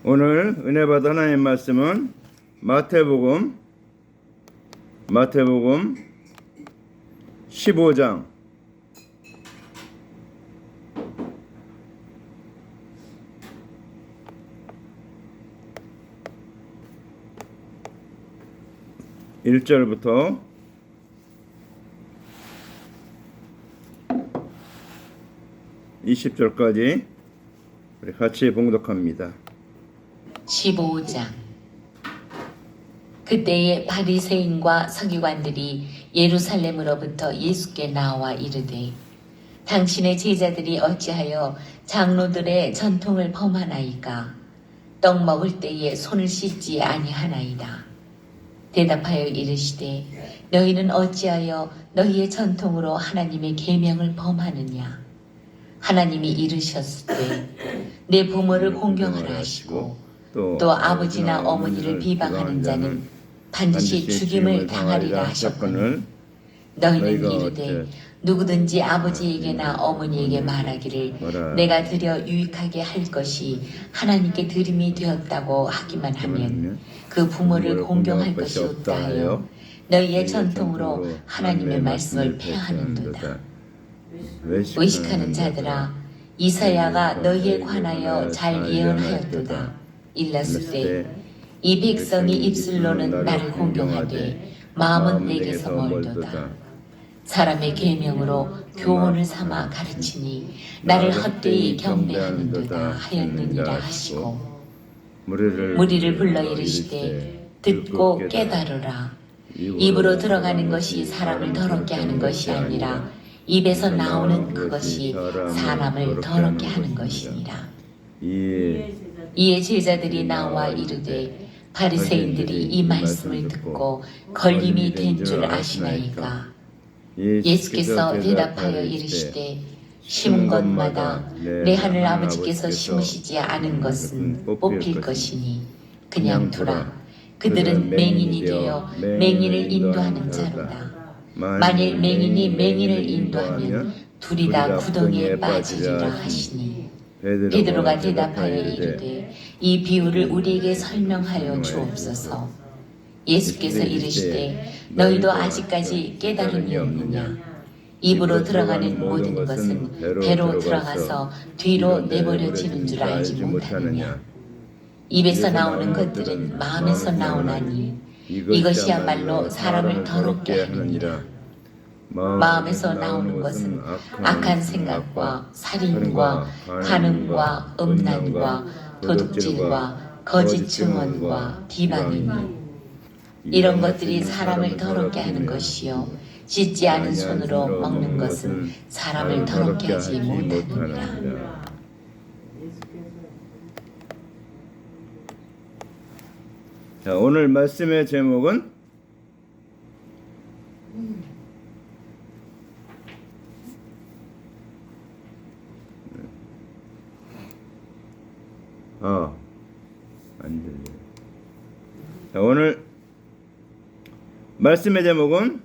오늘 은혜 받은 하나님의 말씀은 마태복음 15장 1절부터 20절까지 우리 같이 봉독합니다. 15장. 그때에 바리새인과 서기관들이 예루살렘으로부터 예수께 나와 이르되 당신의 제자들이 어찌하여 장로들의 전통을 범하나이까? 떡 먹을 때에 손을 씻지 아니하나이다. 대답하여 이르시되 너희는 어찌하여 너희의 전통으로 하나님의 계명을 범하느냐? 하나님이 이르셨으되 내 부모를 공경하라 하시고 또 아버지나 어머니를 비방하는 자는 반드시 죽임을 당하리라 하셨거늘 너희는 이르되 누구든지 아버지에게나 어머니에게 말하기를 내가 드려 유익하게 할 것이 하나님께 드림이 되었다고 하기만 하면 그 부모를 공경할 것이 없다 하여 너희의 전통으로 하나님의 말씀을 폐하는도다. 의식하는 자들아, 이사야가 너희에 관하여 잘 예언하였도다. 일렀으되 이 백성이 입술로는 나를 공경하되 마음은 내게서 멀도다. 사람의 계명으로 교훈을 삼아 가르치니 나를 헛되이 경배하는도다 하였느니라 하시고 무리를 불러 이르시되 듣고 깨달으라. 입으로 들어가는 것이 사람을 더럽게 하는 것이 아니라 입에서 나오는 그것이 사람을 더럽게 하는 것이니라. 이에 제자들이 나와 이르되 바리새인들이 이 말씀을 듣고 걸림이 된 줄 아시나이까? 예수께서 대답하여 이르시되 심은 것마다 내 하늘 아버지께서 심으시지 않은 것은 뽑힐 것이니 그냥 두라. 그들은 맹인이 되어 맹인을 인도하는 자로다. 만일 맹인이 맹인을 인도하면 둘이 다 구덩이에 빠지리라 하시니 베드로가 대답하여 이르되 이 비유를 우리에게 설명하여 주옵소서. 예수께서 이르시되 너희도 아직까지 깨달음이 없느냐? 입으로 들어가는 모든 것은 배로 들어가서 뒤로 내버려지는 줄 알지 못하느냐? 입에서 나오는 것들은 마음에서 나오나니 이것이야말로 사람을 더럽게 하느니라. 마음에서 나오는 것은 악한 생각과 살인과 간음과 음란과 도둑질과 거짓 증언과 비방이니 이런 것들이 사람을 더럽게 하는 것이요 씻지 않은 손으로 먹는 것은 사람을 더럽게 하지 못하느니라. 자, 오늘 말씀의 제목은 안 들려요. 자, 오늘 말씀의 제목은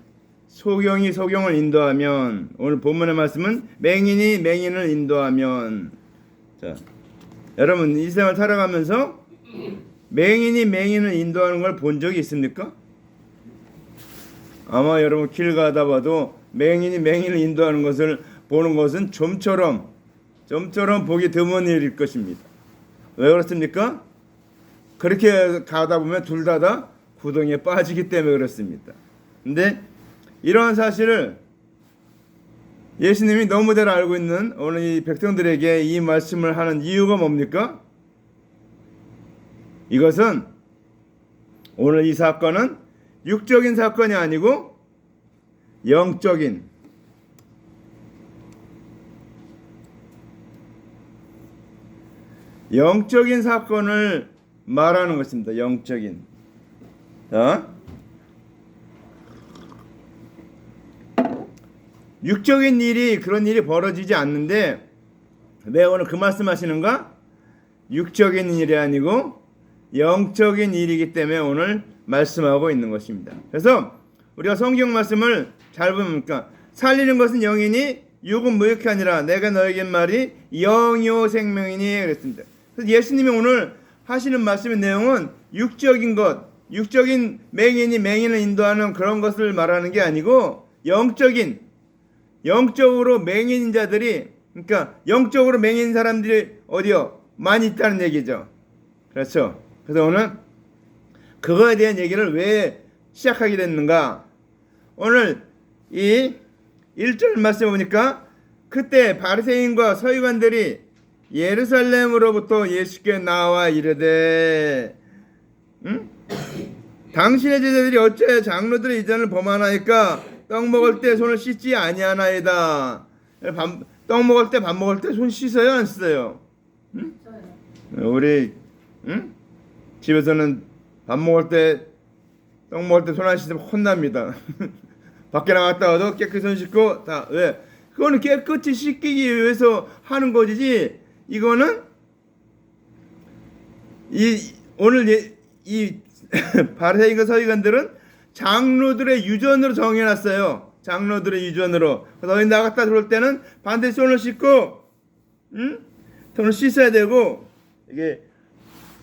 소경이 소경을 인도하면, 오늘 본문의 말씀은 맹인이 맹인을 인도하면. 자, 여러분 이 세상을 살아가면서 맹인이 맹인을 인도하는 걸 본 적이 있습니까? 아마 여러분 길 가다 봐도 맹인이 맹인을 인도하는 것을 보는 것은 좀처럼 보기 드문 일일 것입니다. 왜 그렇습니까? 그렇게 가다 보면 둘 다 구덩이에 빠지기 때문에 그렇습니다. 근데 이러한 사실을 예수님이 너무 잘 알고 있는 오늘 이 백성들에게 이 말씀을 하는 이유가 뭡니까? 이것은 오늘 이 사건은 육적인 사건이 아니고 영적인 사건을 말하는 것입니다. 영적인. 육적인 일이 그런 일이 벌어지지 않는데 왜 오늘 그 말씀하시는가? 육적인 일이 아니고 영적인 일이기 때문에 오늘 말씀하고 있는 것입니다. 그래서 우리가 성경 말씀을 잘 보니까 살리는 것은 영이니 육은 무익이 아니라 내가 너에게 말이 영이요 생명이니 그랬습니다. 그래서 예수님이 오늘 하시는 말씀의 내용은 육적인 것, 육적인 맹인이 맹인을 인도하는 그런 것을 말하는 게 아니고 영적으로 맹인인 자들이, 그러니까 영적으로 맹인 사람들이 어디요? 많이 있다는 얘기죠. 그렇죠. 그래서 오늘 그거에 대한 얘기를 왜 시작하게 됐는가? 오늘 이 1절 말씀에 보니까 그때 바리새인과 서기관들이 예루살렘으로부터 예수께 나와 이르되 당신의 제자들이 어찌하여 장로들의 이전을 범하나이까? 떡 먹을 때 손을 씻지 아니하나이다. 떡 먹을 때, 밥 먹을 때 손 씻어요, 안 씻어요? 우리 집에서는 밥 먹을 때, 떡 먹을 때 손 안 씻으면 혼납니다. 밖에 나갔다 와도 깨끗이 손 씻고 다. 왜? 그거는 깨끗이 씻기기 위해서 하는 것이지. 이거는 오늘 이 바리새인과 서기관들은 장로들의 유전으로 정해놨어요. 장로들의 유전으로. 그래서 어디 나갔다 들어올 때는 반드시 손을 씻고, 손을 씻어야 되고, 이게,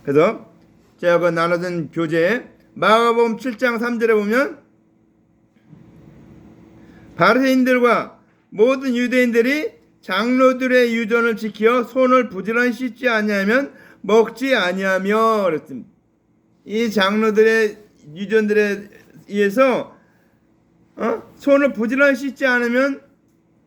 그래서 제가 그 나눠준 교재에 마가복음 7장 3절에 보면 바리새인들과 모든 유대인들이 장로들의 유전을 지켜 손을 부지런히 씻지 아니하면 먹지 아니하며 그랬습니다. 이 장로들의 유전들에 의해서 손을 부지런히 씻지 않으면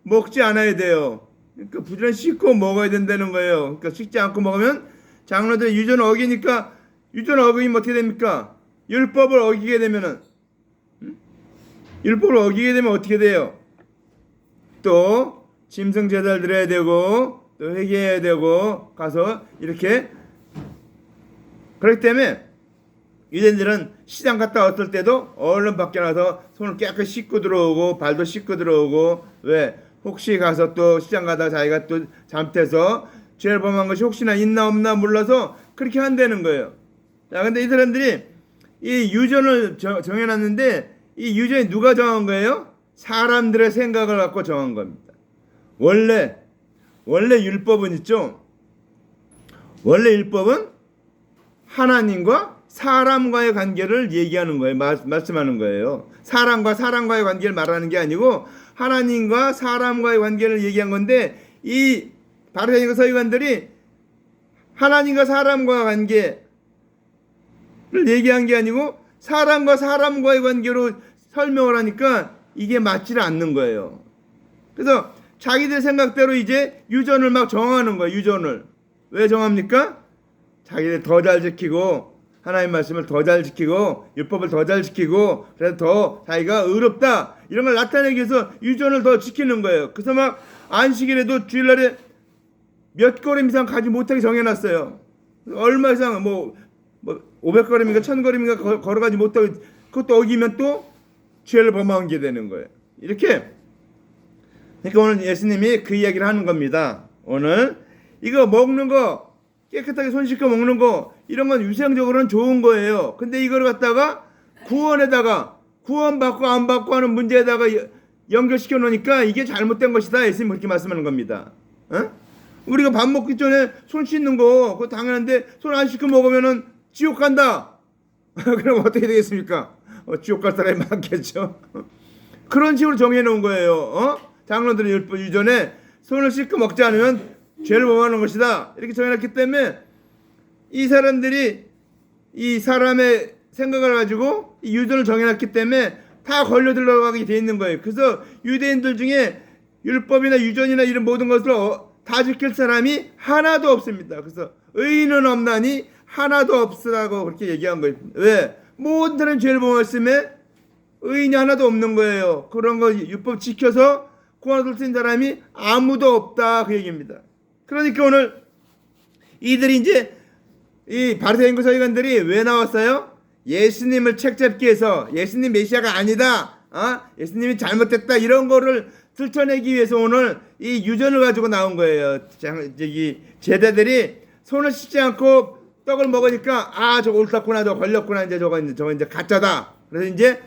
먹지 않아야 돼요. 그러니까 부지런히 씻고 먹어야 된다는 거예요. 그러니까 씻지 않고 먹으면 장로들의 유전을 어기니까, 유전을 어기면 어떻게 됩니까? 율법을 어기게 되면은, 율법을 어기게 되면 어떻게 돼요? 또 짐승 제사를 드려야 되고 또 회개해야 되고 가서 이렇게. 그렇기 때문에 유대인들은 시장 갔다 왔을 때도 얼른 밖에 나서 손을 깨끗이 씻고 들어오고 발도 씻고 들어오고. 왜? 혹시 가서 또 시장 가다가 자기가 또 잘못해서 죄를 범한 것이 혹시나 있나 없나 몰라서 그렇게 한다는 거예요. 자, 근데 이 사람들이 이 유전을 정해놨는데 이 유전이 누가 정한 거예요? 사람들의 생각을 갖고 정한 겁니다. 원래 율법은 있죠. 원래 율법은 하나님과 사람과의 관계를 얘기하는 거예요. 말씀하는 거예요. 사람과의 관계를 말하는 게 아니고 하나님과 사람과의 관계를 얘기한 건데, 이 바리새인과 서기관들이 하나님과 사람과의 관계를 얘기한 게 아니고 사람과 사람과의 관계로 설명을 하니까 이게 맞지를 않는 거예요. 그래서 자기들 생각대로 이제 유전을 막 정하는 거예요. 유전을. 왜 정합니까? 자기들 더 잘 지키고 하나님 말씀을 더 잘 지키고 율법을 더 잘 지키고 그래서 더 자기가 의롭다 이런 걸 나타내기 위해서 유전을 더 지키는 거예요. 그래서 막 안식일에도 주일날에 몇 걸음 이상 가지 못하게 정해놨어요. 얼마 이상 뭐 500걸음인가 1000걸음인가 걸어가지 못하고 그것도 어기면 또 죄를 범한 게 되는 거예요. 이렇게. 그러니까 오늘 예수님이 그 이야기를 하는 겁니다. 오늘 이거 먹는 거 깨끗하게 손 씻고 먹는 거 이런 건 위생적으로는 좋은 거예요. 근데 이걸 갖다가 구원받고 안 받고 하는 문제에다가 연결시켜 놓으니까 이게 잘못된 것이다. 예수님 그렇게 말씀하는 겁니다. 우리가 밥 먹기 전에 손 씻는 거 그거 당연한데 손 안 씻고 먹으면은 지옥 간다. 그럼 어떻게 되겠습니까? 지옥 갈 사람이 많겠죠. 그런 식으로 정해 놓은 거예요. 장로들의 율법 유전에 손을 씻고 먹지 않으면 죄를 범하는 것이다. 이렇게 정해놨기 때문에 이 사람들이 이 사람의 생각을 가지고 이 유전을 정해놨기 때문에 다 걸려 들어가게 돼 있는 거예요. 그래서 유대인들 중에 율법이나 유전이나 이런 모든 것을 다 지킬 사람이 하나도 없습니다. 그래서 의인은 없나니 하나도 없으라고 그렇게 얘기한 거예요. 왜? 모든 사람이 죄를 범했음에 의인이 하나도 없는 거예요. 그런 거 율법 지켜서 구원을 얻은 사람이 아무도 없다 그 얘기입니다. 그러니까 오늘 이들이 이제 이 바리새인과 서기관들이 왜 나왔어요? 예수님을 책잡기 위해서 예수님 메시아가 아니다. 예수님이 잘못됐다 이런 거를 들춰내기 위해서 오늘 이 유전을 가지고 나온 거예요. 저기 제자들이 손을 씻지 않고 떡을 먹으니까 저거 옳았구나, 저거 걸렸구나, 저거 이제 가짜다. 그래서 이제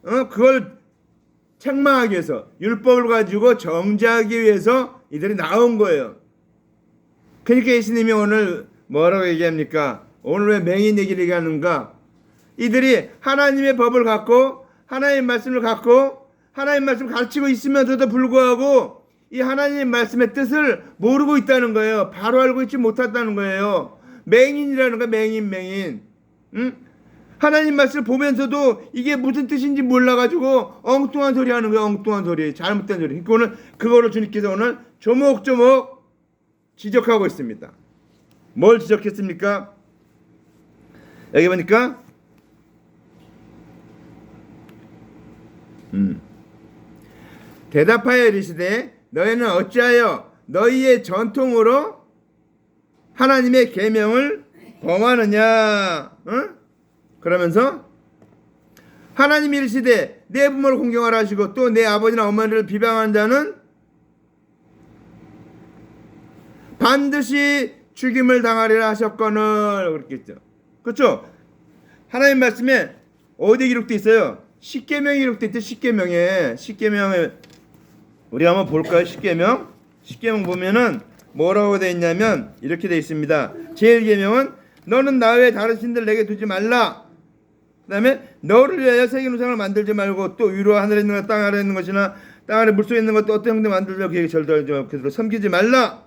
그걸 책망하기 위해서 율법을 가지고 정죄하기 위해서 이들이 나온 거예요. 그러니까 예수님이 오늘 뭐라고 얘기합니까? 오늘 왜 맹인 얘기를 얘기하는가? 이들이 하나님의 법을 갖고 하나님의 말씀을 갖고 하나님의 말씀을 가르치고 있으면서도 불구하고 이 하나님의 말씀의 뜻을 모르고 있다는 거예요. 바로 알고 있지 못했다는 거예요. 맹인이라는 거야. 맹인. 응? 하나님 말씀을 보면서도 이게 무슨 뜻인지 몰라가지고 엉뚱한 소리 하는 거예요. 엉뚱한 소리, 잘못된 소리. 그러니까 오늘 그거를 주님께서 오늘 조목조목 지적하고 있습니다. 뭘 지적했습니까? 여기 보니까 대답하여 이르시되 너희는 어찌하여 너희의 전통으로 하나님의 계명을 범하느냐? 응? 그러면서 하나님이 이르시되 내 부모를 공경하라 하시고 또 내 아버지나 어머니를 비방하는 자는 반드시 죽임을 당하리라 하셨거늘 그렇게 했죠. 그렇죠? 하나님 말씀에 어디에 기록되어 있어요? 십계명에 기록되어 있죠. 십계명에 우리 한번 볼까요? 십계명 보면은 뭐라고 되어 있냐면 이렇게 되어 있습니다. 제1계명은 너는 나 외에 다른 신들 내게 두지 말라. 그 다음에 너를 위하여 새긴 우상을 만들지 말고 또 위로 하늘에 있는 것 땅 아래에 있는 것이나 땅 아래 물속에 있는 것도 어떤 형태 만들려고 계획 절도하지 그대로 섬기지 말라.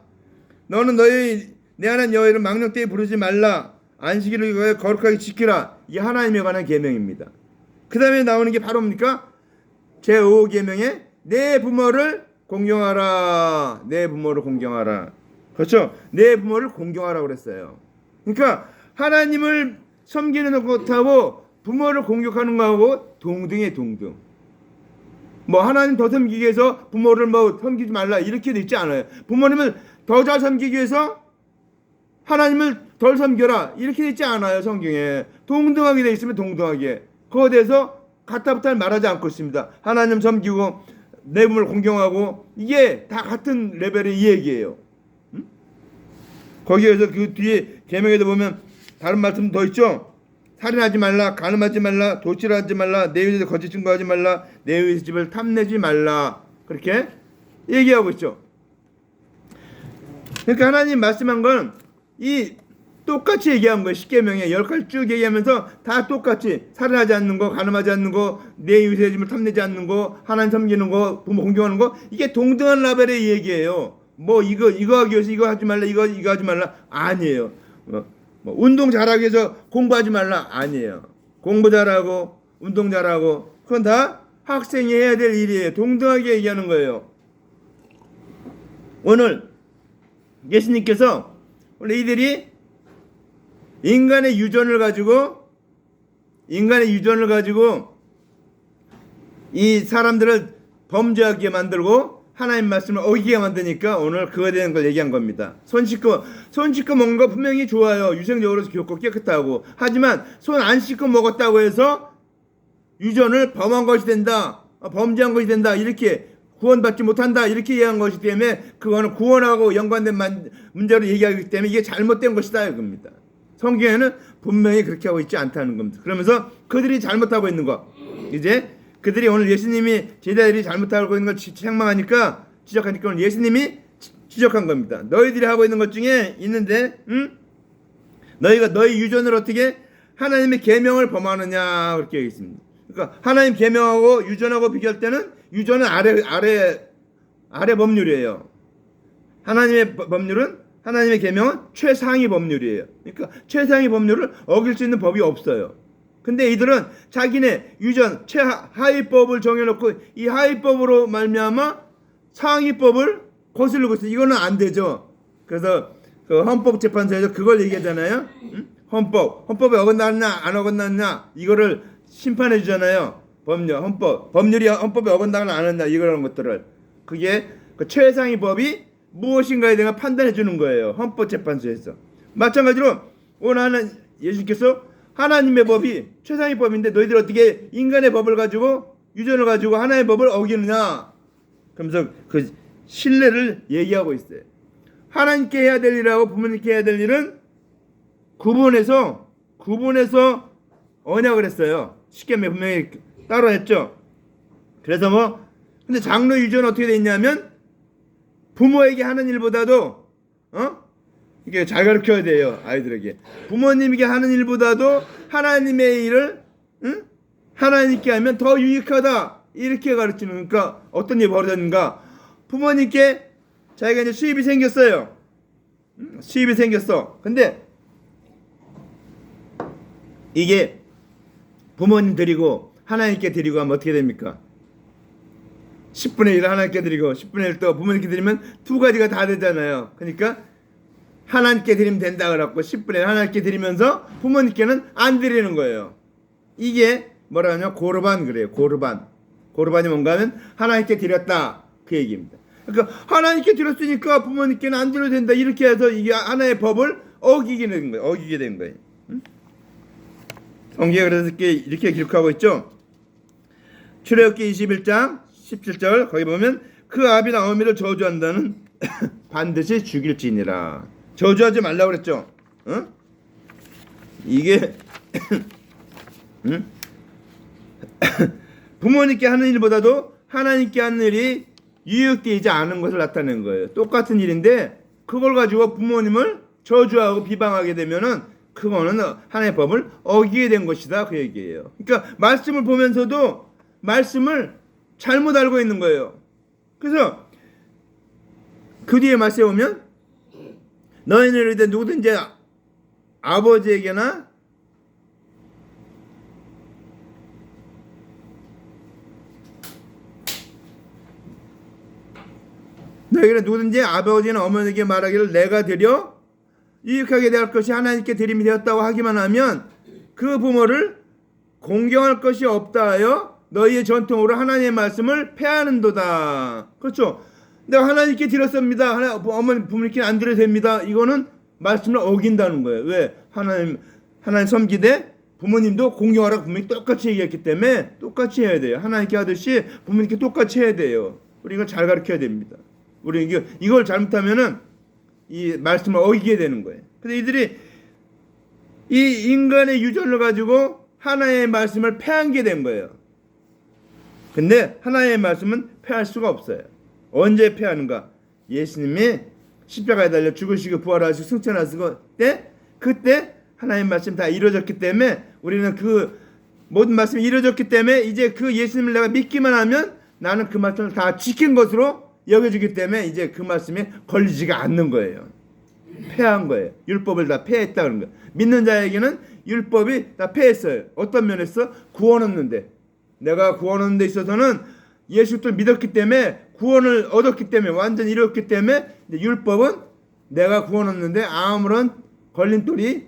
너는 너희 내 하나님 여호와를 망령되이 부르지 말라. 안식일을 위하여 거룩하게 지키라. 이게 하나님에 관한 계명입니다. 그 다음에 나오는 게 바로 뭡니까? 제5계명에 내 부모를 공경하라. 내 부모를 공경하라. 그렇죠? 내 부모를 공경하라고 그랬어요. 그러니까 하나님을 섬기는 것하고 부모를 공격하는 거하고 동등해 동등. 뭐 하나님 더 섬기기 위해서 부모를 뭐 섬기지 말라 이렇게 돼 있지 않아요. 부모님을 더 잘 섬기기 위해서 하나님을 덜 섬겨라 이렇게 돼 있지 않아요. 성경에 동등하게 돼 있으면 동등하게 그거에 대해서 가타부타를 말하지 않고 있습니다. 하나님 섬기고 내 부모를 공경하고 이게 다 같은 레벨의 이 얘기예요. 거기에서 그 뒤에 계명에도 보면 다른 말씀 더 있죠. 살인하지 말라, 간음하지 말라, 도취하지 말라, 내 위에서 거짓 증거하지 말라, 내 위에서 집을 탐내지 말라 그렇게 얘기하고 있죠. 그러니까 하나님 말씀한 건 이 똑같이 얘기한 거예요. 십계명에 10가지 쭉 얘기하면서 다 똑같이 살인하지 않는 거, 간음하지 않는 거, 내 위에서 집을 탐내지 않는 거, 하나님 섬기는 거, 부모 공경하는 거 이게 동등한 레벨의 얘기예요. 뭐 이거 하기 위해서 이거 하지 말라, 이거 하지 말라 아니에요. 뭐 운동 잘하기 위해서 공부하지 말라 아니에요. 공부 잘하고 운동 잘하고 그건 다 학생이 해야 될 일이에요. 동등하게 얘기하는 거예요. 오늘 예수님께서 원래 이들이 인간의 유전을 가지고 이 사람들을 범죄하게 만들고 하나님 말씀을 어기게 만드니까 오늘 그거에 대한 걸 얘기한 겁니다. 손 씻고 먹는 거 분명히 좋아요. 유생적으로 좋고 깨끗하고. 하지만 손 안 씻고 먹었다고 해서 유전을 범한 것이 된다. 범죄한 것이 된다. 이렇게 구원받지 못한다. 이렇게 얘기한 것이기 때문에 그거는 구원하고 연관된 문제로 얘기하기 때문에 이게 잘못된 것이다. 이겁니다. 성경에는 분명히 그렇게 하고 있지 않다는 겁니다. 그러면서 그들이 잘못하고 있는 거. 이제 그들이 오늘 예수님이 제자들이 잘못하고 있는 걸 책망하니까 지적하니까 오늘 예수님이 지적한 겁니다. 너희들이 하고 있는 것 중에 있는데 너희가 너희 유전을 어떻게 하나님의 계명을 범하느냐 그렇게 얘기했습니다. 그러니까 하나님 계명하고 유전하고 비교할 때는 유전은 아래 법률이에요. 하나님의 법률은 하나님의 계명은 최상위 법률이에요. 그러니까 최상위 법률을 어길 수 있는 법이 없어요. 근데 이들은 자기네 유전 최하위법을 정해놓고 이 하위법으로 말미암아 상위법을 거스르고 있어요. 이거는 안 되죠. 그래서 그 헌법재판소에서 그걸 얘기하잖아요. 헌법에 어긋났냐 안 어긋났냐 이거를 심판해 주잖아요. 법률이 헌법에 어긋나거나 안 했나 이거라는 것들을 그게 그 최상위 법이 무엇인가에 대해 판단해 주는 거예요. 헌법재판소에서. 마찬가지로 오늘 하는 예수님께서 하나님의 법이 최상위 법인데 너희들 어떻게 인간의 법을 가지고 유전을 가지고 하나님의 법을 어기느냐 그러면서 그 신뢰를 얘기하고 있어요. 하나님께 해야 될 일하고 부모님께 해야 될 일은 구분해서 언약을 했어요. 십계명에 분명히 따로 했죠. 그래서 근데 장로 유전은 어떻게 돼 있냐면 부모에게 하는 일보다도 이게 잘 가르쳐야 돼요, 아이들에게. 부모님에게 하는 일보다도 하나님의 일을 하나님께 하면 더 유익하다, 이렇게 가르치는. 그러니까 어떤 일이 벌어졌는가? 부모님께 자기가 이제 수입이 생겼어요. 수입이 생겼어. 근데 이게 부모님 드리고 하나님께 드리고 하면 어떻게 됩니까? 10분의 1을 하나님께 드리고 10분의 1 또 부모님께 드리면 두 가지가 다 되잖아요. 그러니까 하나님께 드리면 된다 그래갖고 10분의 1 하나님께 드리면서 부모님께는 안 드리는 거예요. 이게 뭐라 하냐? 고르반 그래요. 고르반. 고르반이 뭔가 하면 하나님께 드렸다, 그 얘기입니다. 그러니까 하나님께 드렸으니까 부모님께는 안 드려도 된다, 이렇게 해서 이게 하나의 법을 어기게 된 거예요. 어기게 된 거예요. 성경에 그래서 이렇게 기록하고 있죠. 출애굽기 21장 17절 거기 보면 그 아비나 어미를 저주한다는 반드시 죽일지니라. 저주하지 말라고 그랬죠. 이게 부모님께 하는 일보다도 하나님께 하는 일이 유익되지 않은 것을 나타내는 거예요. 똑같은 일인데 그걸 가지고 부모님을 저주하고 비방하게 되면은 그거는 하나님의 법을 어기게 된 것이다, 그 얘기예요. 그러니까 말씀을 보면서도 말씀을 잘못 알고 있는 거예요. 그래서 그 뒤에 말씀에 보면 너희는 이르되 누구든지 아버지에게나 너희는 누구든지 아버지나 어머니에게 말하기를 내가 드려 유익하게 될 것이 하나님께 드림이 되었다고 하기만 하면 그 부모를 공경할 것이 없다 하여 너희의 전통으로 하나님의 말씀을 폐하는도다. 그렇죠. 내가 하나님께 드렸습니다. 어머니 부모님께 안 드려도 됩니다. 이거는 말씀을 어긴다는 거예요. 왜? 하나님 섬기되 부모님도 공경하라고 분명히 똑같이 얘기했기 때문에 똑같이 해야 돼요. 하나님께 하듯이 부모님께 똑같이 해야 돼요. 우리 이걸 잘 가르쳐야 됩니다. 우리 이걸 잘못하면은 이 말씀을 어기게 되는 거예요. 근데 이들이 이 인간의 유전을 가지고 하나의 말씀을 폐하게 된 거예요. 근데 하나의 말씀은 폐할 수가 없어요. 언제 폐하는가? 예수님이 십자가에 달려 죽으시고 부활하시고 승천하시고 그때 하나님의 말씀 다 이루어졌기 때문에 우리는 그 모든 말씀이 이루어졌기 때문에 이제 그 예수님을 내가 믿기만 하면 나는 그 말씀을 다 지킨 것으로 여겨주기 때문에 이제 그 말씀에 걸리지가 않는 거예요. 폐한 거예요. 율법을 다 폐했다는 거예요. 믿는 자에게는 율법이 다 폐했어요. 어떤 면에서? 구원 얻는 데. 내가 구원 얻는 데 있어서는 예수 그리스도를 믿었기 때문에 구원을 얻었기 때문에 완전히 이뤘기 때문에 율법은 내가 구원 얻는데 아무런 걸림돌이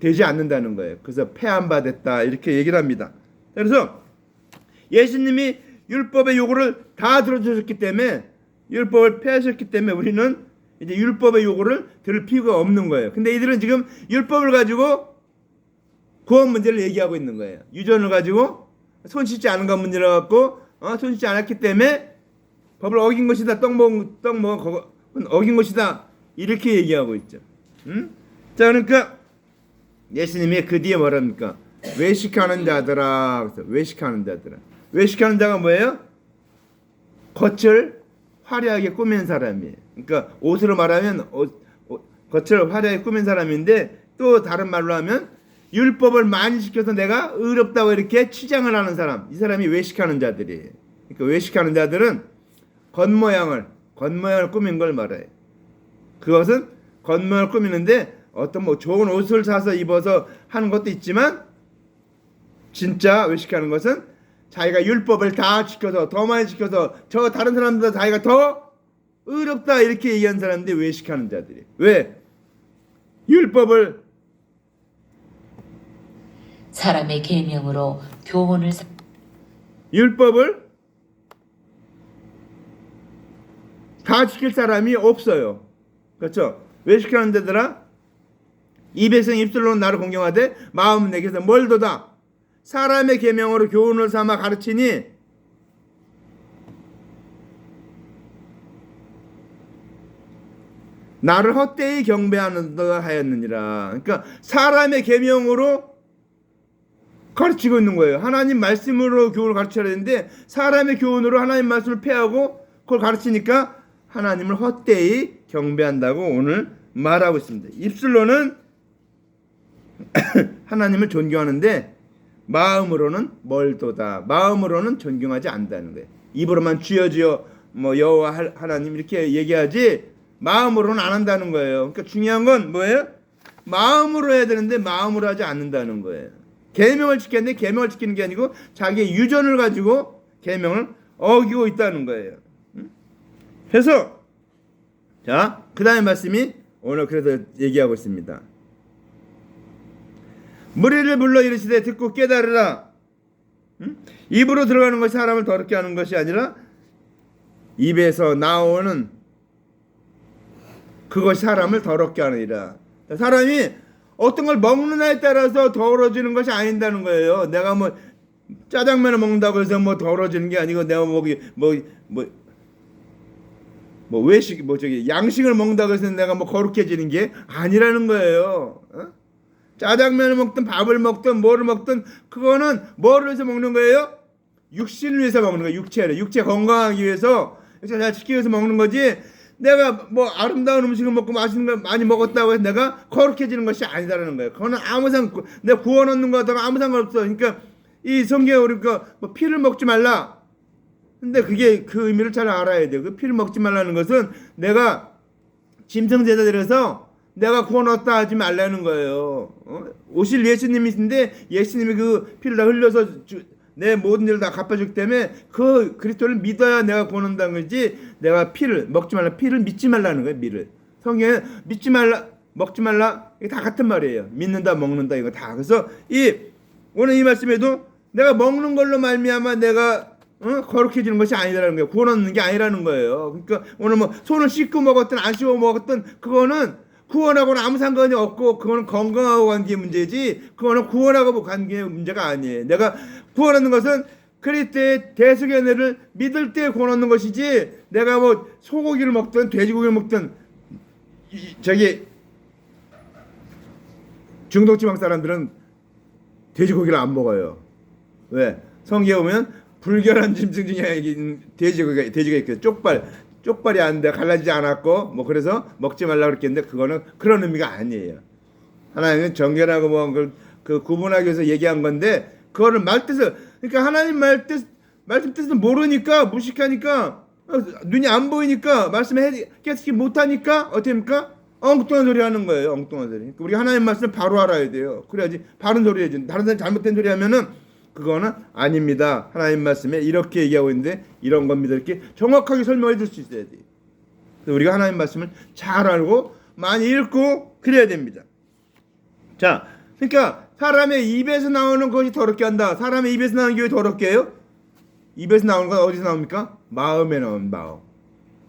되지 않는다는 거예요. 그래서 폐한 바 됐다, 이렇게 얘기를 합니다. 그래서 예수님이 율법의 요구를 다 들어주셨기 때문에 율법을 폐하셨기 때문에 우리는 이제 율법의 요구를 들을 필요가 없는 거예요. 근데 이들은 지금 율법을 가지고 구원 문제를 얘기하고 있는 거예요. 유전을 가지고 손 씻지 않은 것 문제를 갖고 손 씻지 않았기 때문에 법을 어긴 것이다. 떡 먹은 어긴 것이다. 이렇게 얘기하고 있죠. 자, 그러니까 예수님이 그 뒤에 뭐랍니까? 외식하는 자들아. 외식하는 자들아. 외식하는 자가 뭐예요? 겉을 화려하게 꾸민 사람이에요. 그러니까 옷으로 말하면 겉을 화려하게 꾸민 사람인데 또 다른 말로 하면 율법을 많이 지켜서 내가 의롭다고 이렇게 치장을 하는 사람. 이 사람이 외식하는 자들이에요. 그러니까 외식하는 자들은 겉모양을 꾸민 걸 말해요. 그것은 겉모양을 꾸미는데 어떤 뭐 좋은 옷을 사서 입어서 하는 것도 있지만 진짜 외식하는 것은 자기가 율법을 다 지켜서 더 많이 지켜서 저 다른 사람보다 자기가 더 의롭다 이렇게 얘기한 사람들이 외식하는 자들이. 왜? 율법을 사람의 계명으로 교훈을 다 지킬 사람이 없어요. 그렇죠? 외식하는 자들아 이 백성 입술로 나를 공경하되 마음은 내게서 멀도다. 사람의 계명으로 교훈을 삼아 가르치니 나를 헛되이 경배하는다 하였느니라. 그러니까 사람의 계명으로 가르치고 있는 거예요. 하나님 말씀으로 교훈을 가르쳐야 되는데 사람의 교훈으로 하나님 말씀을 폐하고 그걸 가르치니까 하나님을 헛되이 경배한다고 오늘 말하고 있습니다. 입술로는 하나님을 존경하는데 마음으로는 멀도다. 마음으로는 존경하지 않는다는 거예요. 입으로만 주여 주여 뭐 여호와 하나님 이렇게 얘기하지 마음으로는 안 한다는 거예요. 그러니까 중요한 건 뭐예요? 마음으로 해야 되는데 마음으로 하지 않는다는 거예요. 계명을 지켰는데 계명을 지키는 게 아니고 자기의 유전을 가지고 계명을 어기고 있다는 거예요. 그래서 자, 그 다음에 말씀이 오늘 그래서 얘기하고 있습니다. 무리를 불러 이르시되 듣고 깨달으라. 입으로 들어가는 것이 사람을 더럽게 하는 것이 아니라 입에서 나오는 그것이 사람을 더럽게 하느니라. 사람이 어떤 걸 먹느냐에 따라서 더러워지는 것이 아닌다는 거예요. 내가 뭐 짜장면을 먹는다고 해서 뭐 더러워지는 게 아니고 내가 외식 양식을 먹는다고 해서 내가 뭐 거룩해지는 게 아니라는 거예요. 짜장면을 먹든 밥을 먹든 뭐를 먹든 그거는 뭐를 위해서 먹는 거예요? 육신을 위해서 먹는 거예요. 육체 건강하기 위해서 잘 지키기 위해서 먹는 거지. 내가 뭐 아름다운 음식을 먹고 맛있는 걸 많이 먹었다고 해서 내가 거룩해지는 것이 아니다라는 거예요. 그거는 아무 상관, 내가 구원 얻는 거하고 아무 상관없어. 그러니까 이 성경에 우리가 뭐 피를 먹지 말라. 근데 그게 그 의미를 잘 알아야 돼요. 그 피를 먹지 말라는 것은 내가 짐승제사 드려서 내가 구원 얻다 하지 말라는 거예요. 오실 예수님이신데 예수님이 그 피를 다 흘려서 내 모든 일을 다 갚아주기 때문에 그 그리스도를 믿어야 내가 구원 얻는다는 거지. 내가 피를 먹지 말라, 피를 믿지 말라는 거예요. 미를 성경에 믿지 말라, 먹지 말라 이게 다 같은 말이에요. 믿는다, 먹는다 이거 다. 그래서 오늘 이 말씀에도 내가 먹는 걸로 말미암아 내가 거룩해지는 것이 아니라는 거예요. 구원 얻는 게 아니라는 거예요. 그러니까 오늘 뭐 손을 씻고 먹었든 안 씻고 먹었든 그거는 구원하고는 아무 상관이 없고 그거는 건강하고 관계의 문제지 그거는 구원하고 관계의 문제가 아니에요. 내가 구원하는 것은 그리스도의 대속의 은혜를 믿을 때 구원 얻는 것이지 내가 뭐 소고기를 먹든 돼지고기를 먹든 중독지방 사람들은 돼지고기를 안 먹어요. 왜? 성경에 보면 불결한 짐승 중에 돼지가 있거든요. 쪽발이 안 돼 갈라지지 않았고 뭐 그래서 먹지 말라 그랬겠는데 그거는 그런 의미가 아니에요. 하나님은 정결하고 뭐 그 구분하기 위해서 얘기한 건데 그거를 말뜻을 그러니까 하나님 말씀 뜻을 모르니까 무식하니까 눈이 안 보이니까 말씀을 깨닫지 못하니까 어떻게 합니까? 엉뚱한 소리 하는 거예요. 엉뚱한 소리. 그러니까 우리 하나님 말씀을 바로 알아야 돼요. 그래야지 바른 소리 해야지. 다른 사람 잘못된 소리 하면은 그거는 아닙니다. 하나님 말씀에 이렇게 얘기하고 있는데 이런 겁니다. 이렇게 정확하게 설명해 줄 수 있어야 돼요. 우리가 하나님 말씀을 잘 알고 많이 읽고 그래야 됩니다. 자, 그러니까 사람의 입에서 나오는 것이 더럽게 한다. 사람의 입에서 나오는 게 왜 더럽게 해요? 입에서 나오는 건 어디서 나옵니까? 마음에 나오는 마음.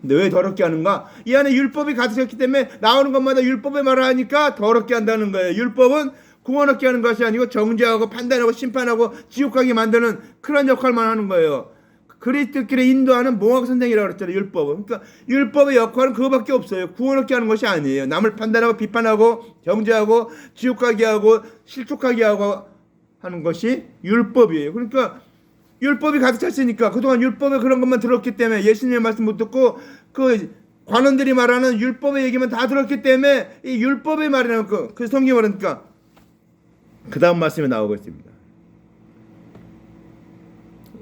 근데 왜 더럽게 하는가? 이 안에 율법이 가득했기 때문에 나오는 것마다 율법의 말을 하니까 더럽게 한다는 거예요. 율법은 구원 얻게 하는 것이 아니고 정죄하고 판단하고 심판하고 지옥하게 만드는 그런 역할만 하는 거예요. 그리스도끼리 인도하는 몽학 선생이라고 그랬잖아요. 율법은. 그러니까 율법의 역할은 그거밖에 없어요. 구원 얻게 하는 것이 아니에요. 남을 판단하고 비판하고 정죄하고 지옥하게 하고 실족하게 하고 하는 것이 율법이에요. 그러니까 율법이 가득 찼으니까 그동안 율법에 그런 것만 들었기 때문에 예수님의 말씀 못 듣고 그 관원들이 말하는 율법의 얘기만 다 들었기 때문에 이 율법의 말이라는 그 성경이 말하니까 그 다음 말씀에 나오고 있습니다.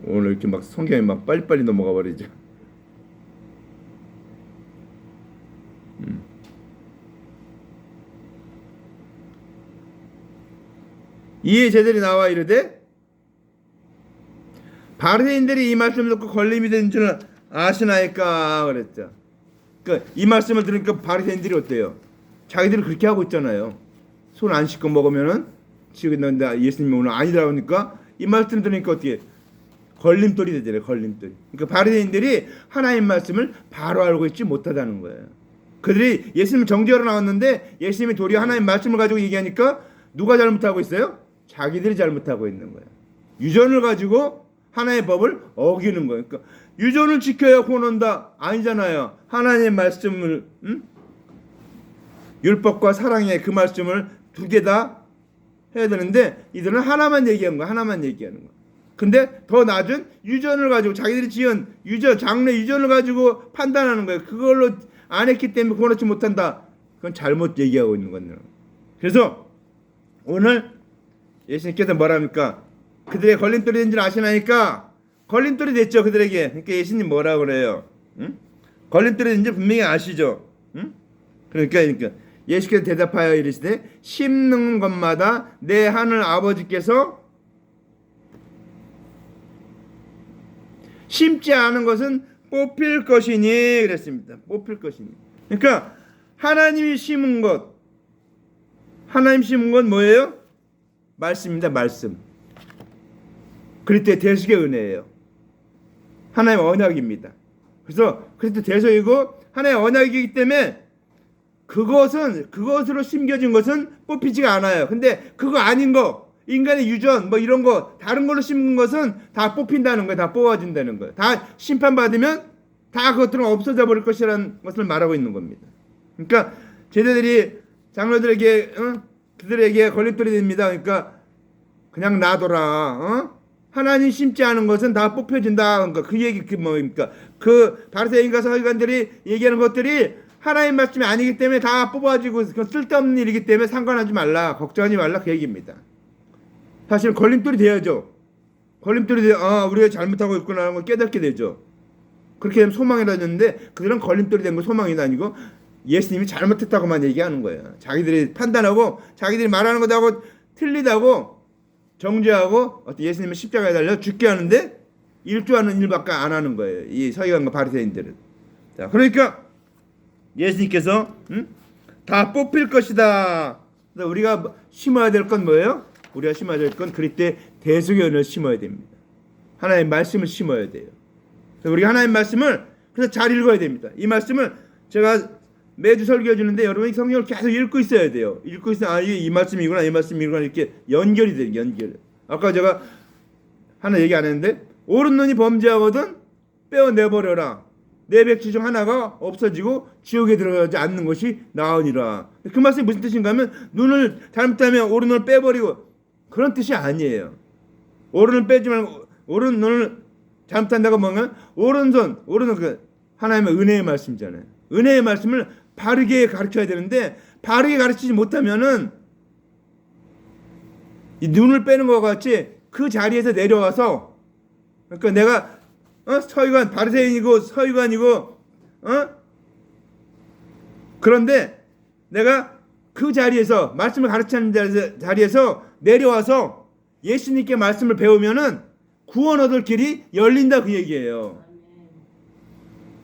오늘 이렇게 막 성경에 막 빨리빨리 넘어가 버리죠. 이에 제들이 나와 이르되 바리새인들이 이 말씀을 듣고 걸림이 된 줄 아시나이까 그랬죠. 그러니까 이 말씀을 들으니까 바리새인들이 어때요? 자기들이 그렇게 하고 있잖아요. 손 안 씻고 먹으면은 지금 예수님이 오늘 아니더라 하니까 이 말씀 들으니까 어떻게 걸림돌이 되잖아요. 걸림돌. 그러니까 바리새인들이 하나님 말씀을 바로 알고 있지 못하다는 거예요. 그들이 예수님 정죄하러 나왔는데 예수님이 도리어 하나님 말씀을 가지고 얘기하니까 누가 잘못하고 있어요? 자기들이 잘못하고 있는 거예요. 유전을 가지고 하나님의 법을 어기는 거예요. 그러니까 유전을 지켜야 구원 온다 아니잖아요. 하나님의 말씀을 율법과 사랑의 그 말씀을 두 개 다 해야 되는데 이들은 하나만 얘기하는 거야. 하나만 얘기하는 거야. 근데 더 낮은 유전을 가지고 자기들이 지은 유전, 장래 유전을 가지고 판단하는 거예요. 그걸로 안 했기 때문에 구원 얻지 못한다. 그건 잘못 얘기하고 있는 거예요. 그래서 오늘 예수님께서 뭐랍니까? 그들의 걸림돌이 된 줄 아시나니까 걸림돌이 됐죠 그들에게. 그러니까 예수님 뭐라 그래요? 응? 걸림돌이 된 줄 분명히 아시죠? 응? 그러니까 예수께서 대답하여 이르시되 심는 것마다 내 하늘 아버지께서 심지 않은 것은 뽑힐 것이니 그랬습니다. 뽑힐 것이니. 그러니까 하나님이 심은 것, 하나님 심은 건 뭐예요? 말씀입니다. 말씀. 그리스도의 대속의 은혜예요. 하나님의 언약입니다. 그래서 그리스도 대속이고 하나님의 언약이기 때문에 그것으로 심겨진 것은 뽑히지가 않아요. 근데 그거 아닌 거, 인간의 유전 뭐 이런 거 다른 걸로 심은 것은 다 뽑힌다는 거예요. 다 뽑아진다는 거예요. 다 심판받으면 다 그것들은 없어져 버릴 것이라는 것을 말하고 있는 겁니다. 그러니까 제자들이 장로들에게 그들에게 걸림돌이 됩니다. 그러니까 그냥 놔둬라. 하나님 심지 않은 것은 다 뽑혀진다. 그러니까 그 얘기 뭡니까? 그 바리새인과 서기관들이 얘기하는 것들이 하나님 말씀이 아니기 때문에 다 뽑아지고 쓸데없는 일이기 때문에 상관하지 말라, 걱정하지 말라 그 얘기입니다. 사실 걸림돌이 돼야죠. 걸림돌이 돼야 우리가 잘못하고 있구나 하는 걸 깨닫게 되죠. 그렇게 되면 소망이라는데 그들은 걸림돌이 된 거 소망이 아니고 예수님이 잘못했다고만 얘기하는 거예요. 자기들이 판단하고 자기들이 말하는 것하고 틀리다고 정죄하고 예수님을 십자가에 달려 죽게 하는데 일조하는 일밖에 안 하는 거예요. 이 서기관과 바리새인들은. 자, 그러니까 예수님께서 다 뽑힐 것이다. 우리가 심어야 될 건 뭐예요? 우리가 심어야 될 건 그리스도의 대속의 은혜를 심어야 됩니다. 하나님의 말씀을 심어야 돼요. 그래서 우리가 하나님의 말씀을 그래서 잘 읽어야 됩니다. 이 말씀을 제가 매주 설교해 주는데 여러분이 성경을 계속 읽고 있어야 돼요. 읽고 있으면 이 말씀이구나 이 말씀이구나 이렇게 연결이 돼요. 연결. 아까 제가 하나 얘기 안 했는데 옳은 눈이 범죄하거든 빼어내버려라. 내 백지 중 하나가 없어지고 지옥에 들어가지 않는 것이 나으니라. 그 말씀이 무슨 뜻인가 하면 눈을 잘못하면 옳은 눈을 빼버리고 그런 뜻이 아니에요. 옳은 눈을 빼지 말고 옳은 눈을 잘못한다고 뭐냐면 옳은 그 하나님의 은혜의 말씀이잖아요. 은혜의 말씀을 바르게 가르쳐야 되는데 바르게 가르치지 못하면은 이 눈을 빼는 것 같이 그 자리에서 내려와서 그러니까 내가 서기관 바리새인이고 서기관이고 그런데 내가 그 자리에서 말씀을 가르치는 자리에서 내려와서 예수님께 말씀을 배우면은 구원 얻을 길이 열린다 그 얘기예요.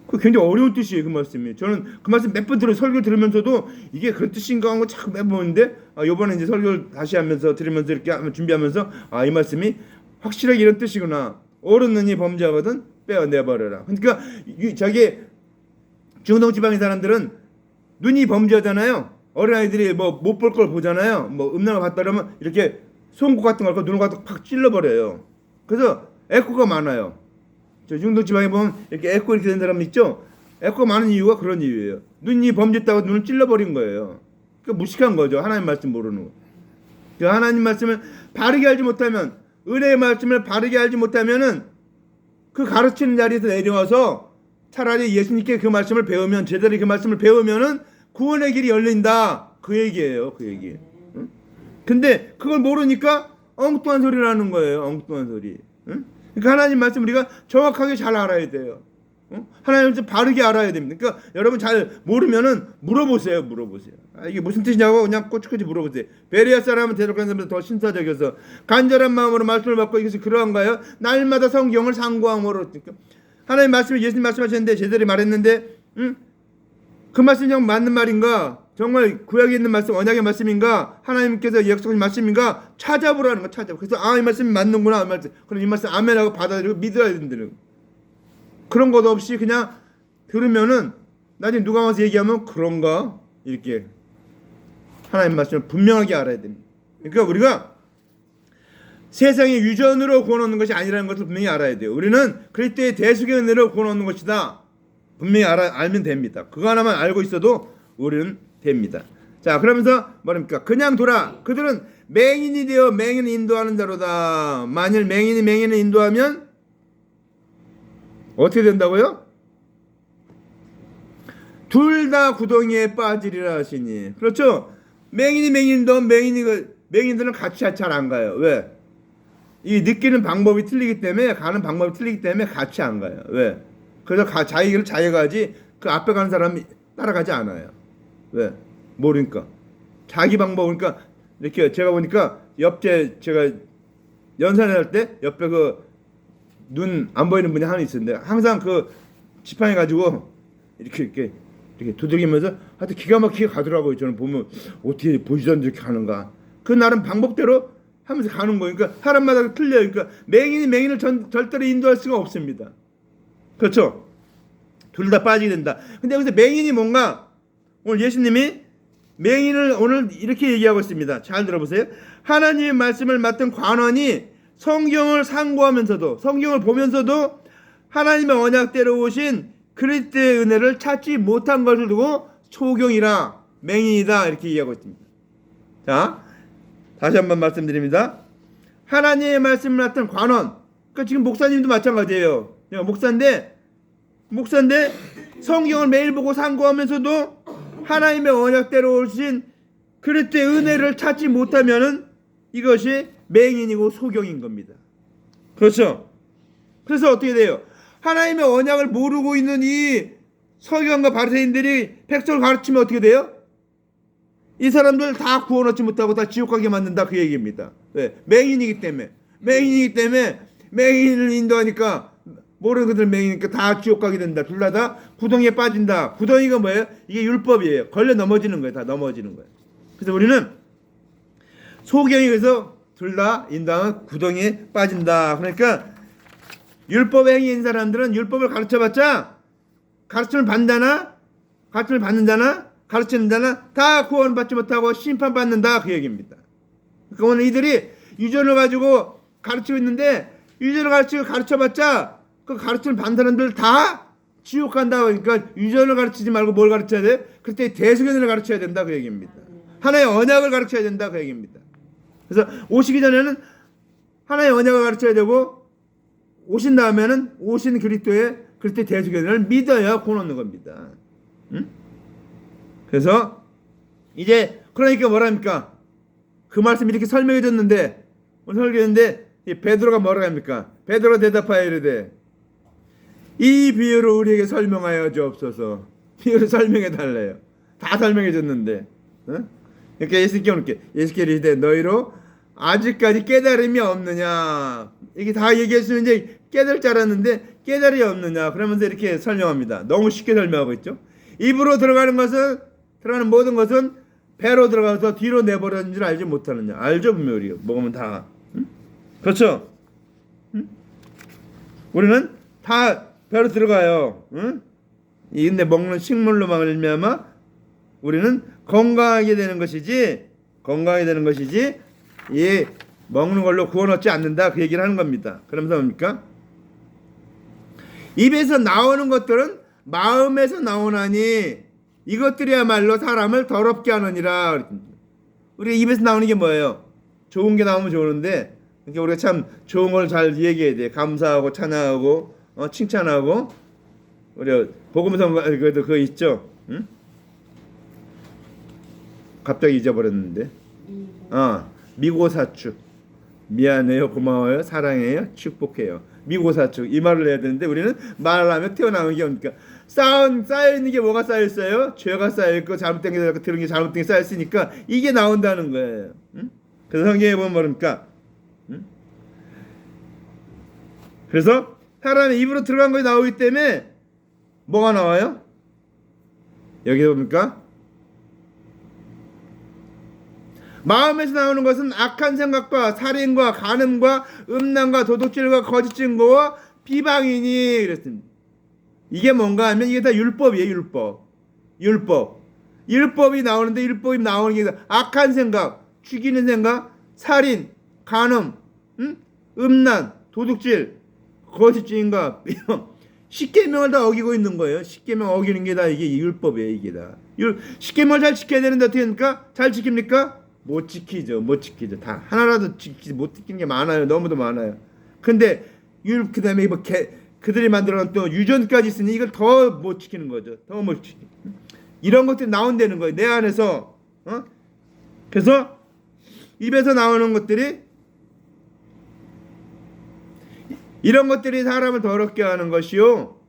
그 굉장히 어려운 뜻이에요 그 말씀이. 저는 그 말씀 몇 번 설교 들으면서도 이게 그런 뜻인가 하고 자꾸 매번 보는데 이번에 이제 설교를 다시 하면서 들으면서 이렇게 준비하면서 이 말씀이 확실하게 이런 뜻이구나. 옳은 눈이 범죄하거든 빼어내버려라. 그러니까 저기 중동 지방의 사람들은 눈이 범죄하잖아요. 어린아이들이 뭐 못 볼 걸 보잖아요. 뭐 음란을 봤다 그러면 이렇게 송곳 같은 걸 눈을 갖다 팍 찔러버려요. 그래서 에코가 많아요. 저 중동 지방에 보면 이렇게 에코 이렇게 된 사람 있죠. 에코가 많은 이유가 그런 이유예요. 눈이 범죄했다고 눈을 찔러버린 거예요. 그러니까 무식한 거죠. 하나님 말씀 모르는 거. 그 하나님 말씀을 바르게 알지 못하면 은혜의 말씀을 바르게 알지 못하면은 그 가르치는 자리에서 내려와서 차라리 예수님께 그 말씀을 배우면 제대로 그 말씀을 배우면은 구원의 길이 열린다 그 얘기예요. 그 얘기. 응? 근데 그걸 모르니까 엉뚱한 소리를 하는 거예요. 엉뚱한 소리. 응? 그러니까 하나님 말씀 우리가 정확하게 잘 알아야 돼요. 하나님 말씀 바르게 알아야 됩니다. 그러니까 여러분 잘 모르면은 물어보세요. 이게 무슨 뜻이냐고 그냥 꼬치꼬치 물어보세요. 베레아 사람은 대적한 사람보다 더 신사적이어서 간절한 마음으로 말씀을 받고 이것이 그러한가요? 날마다 성경을 상고함으로. 그러니까 하나님 말씀을 예수님 말씀하셨는데 제대로 말했는데 그 말씀이 정말 맞는 말인가? 정말 구약에 있는 말씀, 언약의 말씀인가? 하나님께서 약속하신 말씀인가? 찾아보라는 거 찾아보. 그래서 이 말씀이 맞는구나. 그럼 이 말씀 아멘하고 받아들이고 믿어야 된다는 거. 그런 것 없이 그냥 들으면은 나중에 누가 와서 얘기하면 그런가? 이렇게 하나님 말씀을 분명하게 알아야 됩니다. 그러니까 우리가 세상의 유전으로 구원 얻는 것이 아니라는 것을 분명히 알아야 돼요. 우리는 그리스도의 대속의 은혜로 구원 얻는 것이다. 분명히 알면 됩니다. 그거 하나만 알고 있어도 우리는 됩니다. 자, 그러면서 뭐랍니까? 그냥 돌아. 그들은 맹인이 되어 맹인을 인도하는 자로다. 만일 맹인이 맹인을 인도하면 어떻게 된다고요? 둘 다 구덩이에 빠지리라 하시니. 그렇죠? 맹인도 맹인들은 같이 잘 안 가요. 왜? 이 느끼는 방법이 틀리기 때문에, 가는 방법이 틀리기 때문에 같이 안 가요. 왜? 그래서 자기 길을 자기가 가지 그 앞에 가는 사람이 따라가지 않아요. 왜? 모르니까. 자기 방법. 그러니까 이렇게 제가 보니까 옆에 제가 연산을 할 때 옆에 그 눈 안 보이는 분이 하나 있었는데 항상 그 지팡이 가지고 이렇게 두들기면서 하여튼 기가 막히게 가더라고요. 저는 보면 어떻게 보시던 이렇게 가는가. 그 나름 방법대로 하면서 가는 거예요. 그러니까 사람마다 틀려요. 그러니까 맹인을 절대로 인도할 수가 없습니다. 그렇죠? 둘 다 빠지게 된다. 근데 여기서 맹인이 뭔가 오늘 예수님이 맹인을 오늘 이렇게 얘기하고 있습니다. 잘 들어보세요. 하나님의 말씀을 맡은 관원이 성경을 상고하면서도 성경을 보면서도 하나님의 언약대로 오신 그리스도의 은혜를 찾지 못한 것을 두고 소경이라 맹인이다 이렇게 얘기하고 있습니다. 자, 다시 한번 말씀드립니다. 하나님의 말씀을 맡은 관원. 그러니까 지금 목사님도 마찬가지예요. 목사인데 성경을 매일 보고 상고하면서도 하나님의 언약대로 오신 그리스도의 은혜를 찾지 못하면은 이것이 맹인이고 소경인 겁니다. 그렇죠? 그래서 어떻게 돼요? 하나님의 언약을 모르고 있는 이 서기관과 바리새인들이 백성을 가르치면 어떻게 돼요? 이 사람들 다 구원 얻지 못하고 다 지옥 가게 만든다 그 얘기입니다. 왜? 맹인이기 때문에 맹인을 인도하니까 모르는 것들 맹이니까 다 지옥 가게 된다. 둘 다 구덩이에 빠진다. 구덩이가 뭐예요? 이게 율법이에요. 걸려 넘어지는 거예요. 다 넘어지는 거예요. 그래서 우리는 소경이 그래서 둘 다 인당은 구덩이에 빠진다. 그러니까 율법 행위인 사람들은 율법을 가르쳐봤자 가르침을 받는다나 가르치는 자나 다 구원받지 못하고 심판받는다 그 얘기입니다. 그러니까 오늘 이들이 유전을 가지고 가르치고 있는데 유전을 가르쳐봤자 그 가르침을 받는 사람들 다 지옥 간다. 그러니까 유전을 가르치지 말고 뭘 가르쳐야 돼? 그때 대수견을 가르쳐야 된다 그 얘기입니다. 하나의 언약을 가르쳐야 된다 그 얘기입니다. 그래서 오시기 전에는 하나의 언약을 가르쳐야 되고 오신 다음에는 오신 그리스도의 대수견을 믿어야 구원 얻는 겁니다. 응? 그래서 이제 그러니까 뭐랍니까? 그 말씀 이렇게 설명해 줬는데 오늘 설교했는데 베드로가 뭐라고 합니까? 베드로가 대답하여 이르되 이 비유를 우리에게 설명하여 주옵소서. 비유를 설명해 달래요. 다 설명해 줬는데. 응? 그러니까 예수께서 이르되 너희로 아직까지 깨달음이 없느냐. 이게 다 얘기했으면 이제 깨달을 줄 알았는데 깨달음이 없느냐. 그러면서 이렇게 설명합니다. 너무 쉽게 설명하고 있죠. 입으로 들어가는 모든 것은 배로 들어가서 뒤로 내버려진 줄 알지 못하느냐. 알죠 분명히 우리가 먹으면 다. 응? 그렇죠. 응? 우리는 다 배로 들어가요. 응? 근데 먹는 식물로 말미암아 우리는 건강하게 되는 것이지 이 먹는 걸로 구원 얻지 않는다 그 얘기를 하는 겁니다. 그러면서 뭡니까? 입에서 나오는 것들은 마음에서 나오나니 이것들이야말로 사람을 더럽게 하느니라. 우리가 입에서 나오는 게 뭐예요? 좋은 게 나오면 좋은데 그러니까 우리가 참 좋은 걸 잘 얘기해야 돼. 감사하고 찬양하고 칭찬하고 우리 복음서 그래도 그거 있죠. 응? 갑자기 잊어버렸는데. 미고사축. 미안해요, 고마워요, 사랑해요, 축복해요. 미고사축 이 말을 해야 되는데 우리는 말을 하면 튀어나오는 게 뭡니까? 쌓여 있는 게 뭐가 쌓여 있어요? 죄가 쌓여 있고 잘못된 게 들은 게 잘못된 게 쌓여 있으니까 이게 나온다는 거예요. 응? 그래서 성경에 보면 뭐랍니까? 응? 그래서 사람의 입으로 들어간 것이 나오기 때문에 뭐가 나와요? 여기 봅니까? 마음에서 나오는 것은 악한 생각과 살인과 간음과 음란과 도둑질과 거짓 증거와 비방이니 그랬습니다. 이게 뭔가 하면 이게 다 율법이에요. 율법이 나오는데 율법이 나오는 게 악한 생각, 죽이는 생각, 살인, 간음, 음란, 도둑질, 거짓 증거, 십계명을 다 어기고 있는 거예요. 십계명 어기는 게 다 이게 율법이에요. 이게 다. 십계명을 잘 지켜야 되는데 어떻게 됩니까? 잘 지킵니까? 못 지키죠. 다 하나라도 못 지키는 게 많아요. 너무도 많아요. 근데 그다음에 뭐 그들이 만들어놓은 또 유전까지 있으니 이걸 더 못 지키는 거죠. 더 못 지키. 이런 것들이 나온다는 거예요. 내 안에서. 그래서 입에서 나오는 것들이 이런 것들이 사람을 더럽게 하는 것이요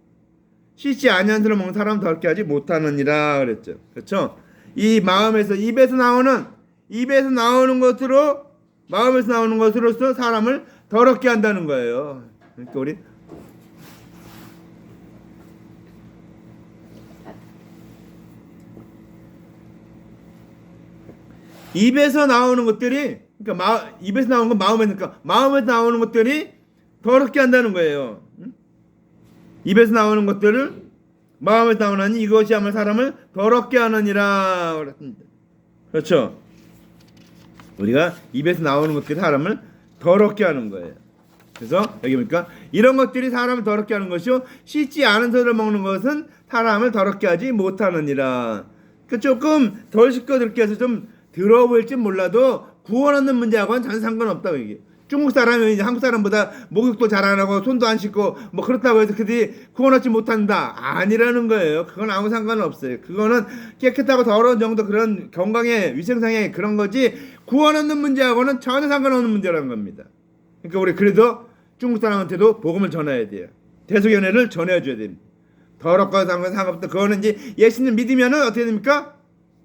씻지 아니한 것을 먹는 사람을 더럽게 하지 못하느니라 그랬죠. 그렇죠? 이 마음에서 입에서 나오는 것으로 마음에서 나오는 것으로서 사람을 더럽게 한다는 거예요. 그러니까 우리 입에서 나오는 것들이 그러니까 입에서 나오는 건 마음에서 나오는 것들이 더럽게 한다는 거예요. 입에서 나오는 것들을 마음에서 나오나니 이것이 아마 사람을 더럽게 하느니라 그랬습니다. 그렇죠? 우리가 입에서 나오는 것들이 사람을 더럽게 하는 거예요. 그래서 여기 보니까 이런 것들이 사람을 더럽게 하는 것이요 씻지 않은 것을 먹는 것은 사람을 더럽게 하지 못하느니라. 그러니까 조금 덜 씻거들게 해서 좀 더러워 보일지 몰라도 구원 얻는 문제하고는 전혀 상관없다고 얘기해요. 중국 사람이 한국 사람보다 목욕도 잘 안 하고 손도 안 씻고 뭐 그렇다고 해서 그들이 구원 얻지 못한다 아니라는 거예요. 그건 아무 상관은 없어요. 그거는 깨끗하고 더러운 정도 그런 건강에 위생상의 그런 거지 구원 얻는 문제하고는 전혀 상관없는 문제라는 겁니다. 그러니까 우리 그래도 중국 사람한테도 복음을 전해야 돼요. 대속연애를 전해줘야 됩니다. 더럽고 상관없다. 그거는 이제 예수님 믿으면은 어떻게 됩니까?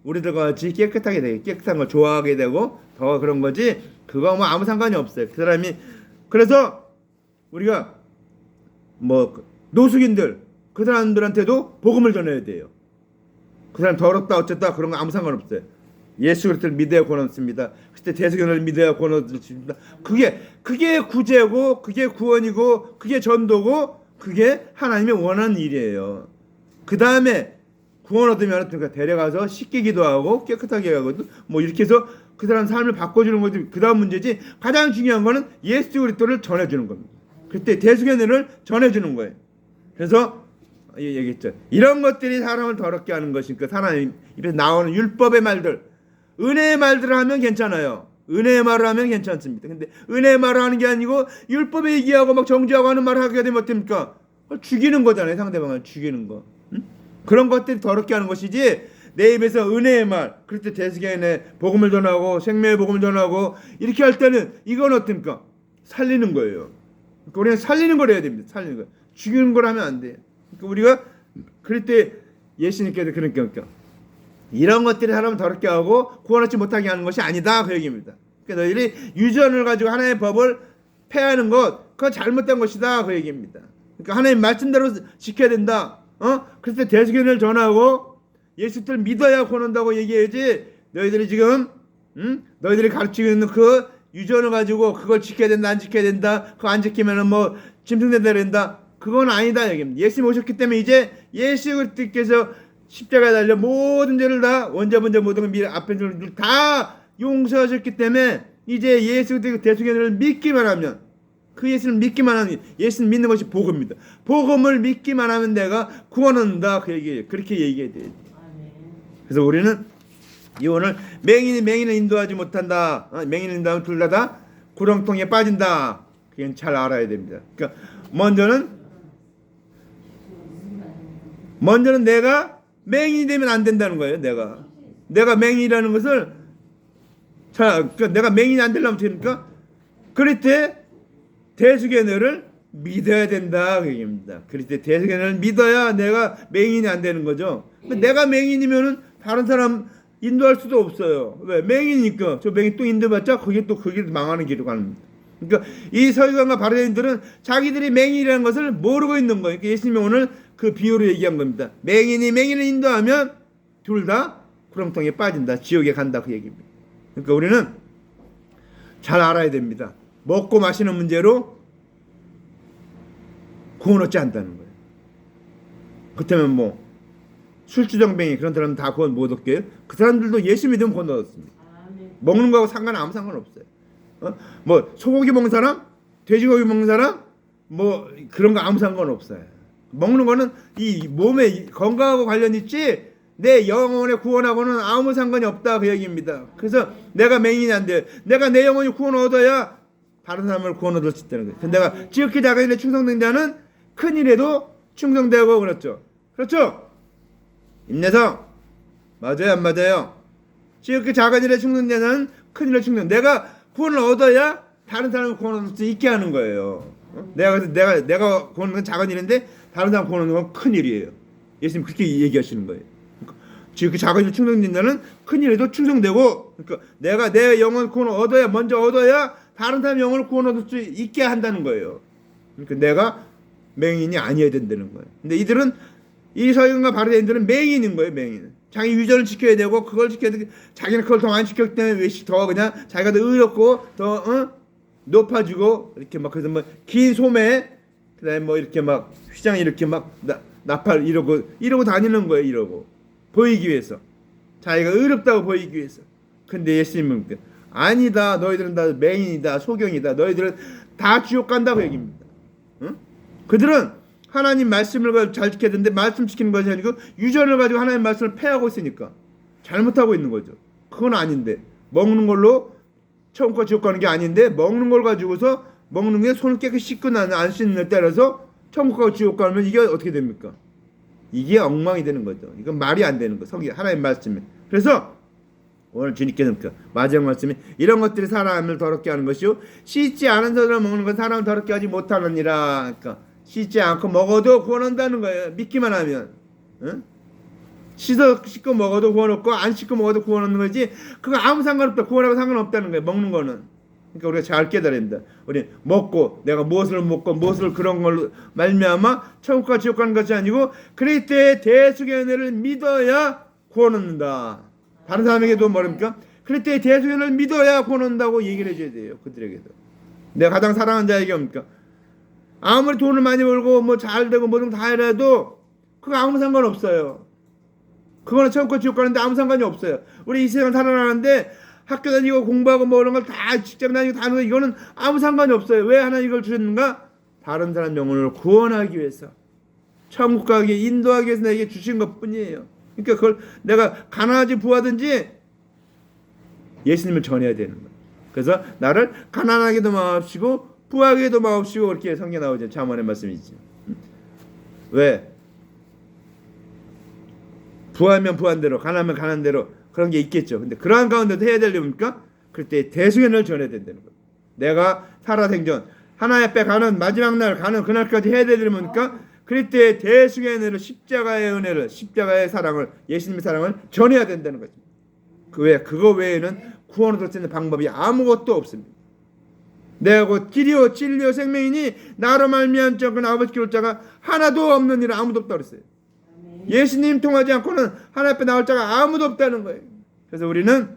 우리들과 같이 깨끗하게 되고 깨끗한 걸 좋아하게 되고 더 그런 거지 그거 뭐 아무 상관이 없어요. 그 사람이 그래서 우리가 뭐 노숙인들 그 사람들한테도 복음을 전해야 돼요. 그 사람 더럽다 어쨌다 그런 거 아무 상관없어요. 예수 그리스도를 믿어야 구원 얻습니다. 그때 대속연을 믿어야 구원 얻습니다. 그게 구제고 그게 구원이고 그게 전도고 그게 하나님의 원하는 일이에요. 그 다음에 구원 얻으면 그러니까 데려가서 씻게 기도하고 깨끗하게 하고 뭐 이렇게 해서 그 사람 삶을 바꿔주는 거지. 그 다음 문제지. 가장 중요한 거는 예수 그리스도를 전해주는 겁니다. 그때 대속연애를 전해주는 거예요. 그래서 얘기했죠. 이런 것들이 사람을 더럽게 하는 것이니까 사람 입에서 나오는 율법의 말들, 은혜의 말들을 하면 괜찮아요. 은혜의 말을 하면 괜찮습니다. 근데 은혜의 말을 하는 게 아니고 율법에 얘기하고 막 정죄하고 하는 말을 하게 되면 어떻습니까? 죽이는 거잖아요. 상대방을 죽이는 거. 응? 그런 것들이 더럽게 하는 것이지 내 입에서 은혜의 말, 그럴 때 대속연애 복음을 전하고 생명의 복음을 전하고 이렇게 할 때는 이건 어떻습니까? 살리는 거예요. 그러니까 우리는 살리는 걸 해야 됩니다. 살리는 거. 죽이는 걸 하면 안 돼요. 그러니까 우리가 그럴 때 예수님께서 그러니까 이런 것들이 사람을 더럽게 하고 구원 얻지 못하게 하는 것이 아니다 그 얘기입니다. 그러니까 너희들이 유전을 가지고 하나님의 법을 폐하는 것 그건 잘못된 것이다 그 얘기입니다. 그러니까 하나님 말씀대로 지켜야 된다. 그래서 대속연애를 전하고 예수를 믿어야 구원 얻는다고 얘기해야지 너희들이 지금 너희들이 가르치고 있는 그 유전을 가지고 그걸 지켜야 된다 안 지켜야 된다 그거 안 지키면은 뭐 짐승된다 그런다 그건 아니다 얘기입니다. 예수님 오셨기 때문에 이제 예수 그리스도께서 십자가에 달려 모든 죄를 다 원죄 모든 걸 앞에 다 용서하셨기 때문에 이제 예수 그리스도 대속연애를 믿기만 하면 그 예수를 믿기만 하면 예수를 믿는 것이 복음입니다. 복음을 믿기만 하면 내가 구원 얻는다 그 얘기예요. 그렇게 얘기해야 돼요. 그래서 우리는 이 오늘 맹인을 인도하지 못한다. 맹인을 인도하면 둘 다 구렁텅이에 빠진다. 그건 잘 알아야 됩니다. 그러니까 먼저는 내가 맹인이 되면 안 된다는 거예요. 내가 맹인이라는 것을 그러니까 내가 맹인이 안 되려면 어떻게 합니까? 그럴 때 대속연애를 믿어야 된다 그 얘기입니다. 그럴 때 대속연애를 믿어야 내가 맹인이 안 되는 거죠. 내가 맹인이면은 다른 사람 인도할 수도 없어요. 왜? 맹인이니까 저 맹인 또 인도받자 그게 또 그 길 망하는 길로 가는 겁니다. 그러니까 이 서기관과 바리새인들은 자기들이 맹인이라는 것을 모르고 있는 거예요. 그러니까 예수님이 오늘 그 비유로 얘기한 겁니다. 맹인을 인도하면 둘 다 구렁텅이에 빠진다. 지옥에 간다 그 얘기입니다. 그러니까 우리는 잘 알아야 됩니다. 먹고 마시는 문제로 구원 얻지 않는다는 거예요. 그렇다면 뭐 술주정뱅이 그런 사람은 다 구원 못 얻게요. 그 사람들도 예수 믿으면 구원 얻었습니다. 먹는 거하고 아무 상관없어요. 뭐 소고기 먹는 사람, 돼지고기 먹는 사람, 뭐 그런 거 아무 상관없어요. 먹는 거는 이 몸에 건강하고 관련 있지 내 영혼의 구원하고는 아무 상관이 없다 그 얘기입니다. 그래서 내가 맹인이 안 돼. 내가 내 영혼이 구원 얻어야 다른 사람을 구원 얻을 수 있다는 거예요. 내가 지극히 작은 일에 충성된 자는 큰 일에도 충성되고 그렇죠. 그렇죠? 임내성 맞아요, 안 맞아요? 지금 그 작은 일에 충성되는 큰 일에 충성. 내가 구원을 얻어야 다른 사람을 구원할 수 있게 하는 거예요. 내가 구원하는 건 작은 일인데 다른 사람 구원하는 건 큰 일이에요. 예수님 그렇게 얘기하시는 거예요. 지금 그 작은 일 충성된다는 큰 일에도 충성되고, 그러니까 내가 내 영혼 구원을 먼저 얻어야 다른 사람 영혼을 구원 얻을 수 있게 한다는 거예요. 그러니까 내가 맹인이 아니어야 된다는 거예요. 근데 이 서기관과 바리새인들은 맹인인 거예요. 맹인. 자기 유전을 지켜야 되고 그걸 지켜야 되고 자기는 그걸 더 안 지켰기 때문에 왜 더 그냥 자기가 더 의롭고 더 높아지고 이렇게 막 그래서 뭐 긴 소매 그다음에 뭐 이렇게 막 휘장 이렇게 막 나팔 이러고 다니는 거예요. 이러고 보이기 위해서 자기가 의롭다고 보이기 위해서. 근데 예수님은 아니다. 너희들은 다 맹인이다. 소경이다. 너희들은 다 지옥 간다고 얘기입니다. 응? 그들은 하나님 말씀을 잘 지켜야 되는데 말씀 지키는 것이 아니고 유전을 가지고 하나님 말씀을 폐하고 있으니까 잘못하고 있는 거죠. 그건 아닌데 먹는 걸로 천국과 지옥 가는 게 아닌데 먹는 걸 가지고서 먹는 게 손을 깨끗이 씻고 안 씻는 데 따라서 천국과 지옥 가면 이게 어떻게 됩니까? 이게 엉망이 되는 거죠. 이건 말이 안 되는 거. 하나님 말씀에. 그래서 오늘 주님께서 마지막 말씀이 이런 것들이 사람을 더럽게 하는 것이요 씻지 않은 손으로 먹는 건 사람을 더럽게 하지 못하느니라. 그러니까 씻지 않고 먹어도 구원한다는 거예요. 믿기만 하면. 응? 씻고 먹어도 구원 없고 안 씻고 먹어도 구원 없는 거지. 그거 아무 상관없다. 구원하고 상관없다는 거예요. 먹는 거는. 그러니까 우리가 잘 깨달아야 됩니다. 우리 먹고 내가 무엇을 먹고 무엇을 그런 걸로 말미암아 천국과 지옥 가는 것이 아니고 그리스도의 대속의 은혜를 믿어야 구원 얻는다. 다른 사람에게도 뭐랍니까? 그리스도의 대속의 은혜를 믿어야 구원 얻는다고 얘기를 해줘야 돼요. 그들에게도. 내가 가장 사랑하는 자에게 뭡니까? 아무리 돈을 많이 벌고 뭐 잘 되고 뭐든 다 해도 그거 아무 상관없어요. 그거는 천국과 지옥 가는데 아무 상관이 없어요. 우리 이 세상 살아나는데 학교 다니고 공부하고 뭐 이런 걸 다 직장 다니고 다 하는 거 이거는 아무 상관이 없어요. 왜 하나님 이걸 주셨는가? 다른 사람 영혼을 구원하기 위해서 천국 가게 인도하기 위해서 내게 주신 것뿐이에요. 그러니까 그걸 내가 가난하지 부하든지 예수님을 전해야 되는 거예요. 그래서 나를 가난하게도 마옵시고 부하게도 마옵시고 그렇게 성경에 나오죠. 잠언의 말씀이죠. 왜? 부하면 부한 대로 가난하면 가난 대로 그런 게 있겠죠. 근데 그러한 가운데도 해야 되려니까 그때 대속연을 전해야 된다는 거예요. 내가 살아생전 하나님 앞에 가는 마지막 날 가는 그날까지 해야 되려니까 그때 대속의 은혜를 십자가의 은혜를 십자가의 사랑을 예수님의 사랑을 전해야 된다는 거죠. 그거 외에는 구원을 얻을 수 있는 방법이 아무것도 없습니다. 내가 곧 길이요 진리요 생명이니 나로 말미암지 않고는 아버지께 올 자가 하나도 없느니라. 아무도 없다고 그랬어요. 예수님 통하지 않고는 하나님 앞에 나올 자가 아무도 없다는 거예요. 그래서 우리는